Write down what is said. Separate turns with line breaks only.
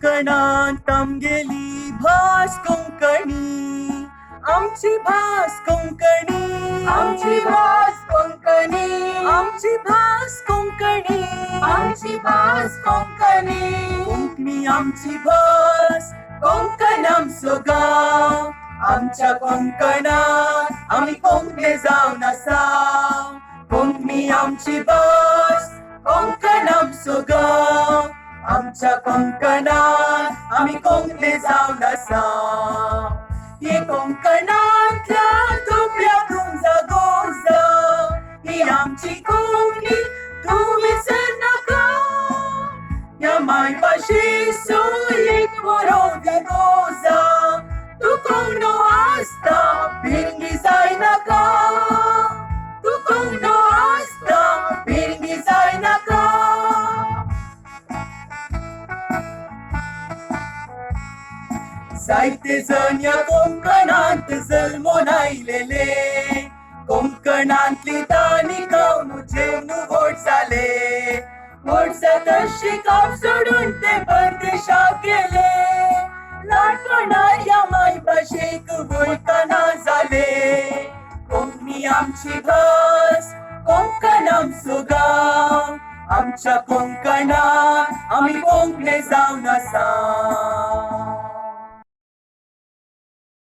कोकणात गेली भास कोंकणी, आमची भास कोंकणी,
आमची भास कोंकणी,
आमची भास कोंकणी,
आमची भास कोंकणी.
कोंकणी आमची भास, कोंकण आमचो गांव. आमच्या कोंकणात आम्ही कोंकणे जावन आसा. कोंकणी आमची भास, कोंकण आमचो गांव. आमच्या कोंकणात आम्ही कोंकणे जावन आसा. ये कोंकणातल्या तोपल्यातून जागोजा, ही आमची कोंकणी तूं विसर नाका. या मायभाशेचो एक बरो दिगोजा, तूं कोंकणो आसता भिरगी जाय नाका. तूं कोंकणो आसता भिरगी जाय नाका. जायते जण या कोंकणांत जल्मोन आयलेले, कोंकणांतली ताणी खावन जेवण व्हड जाले. व्हड जाता शिकाप सोडून ते परदेशाक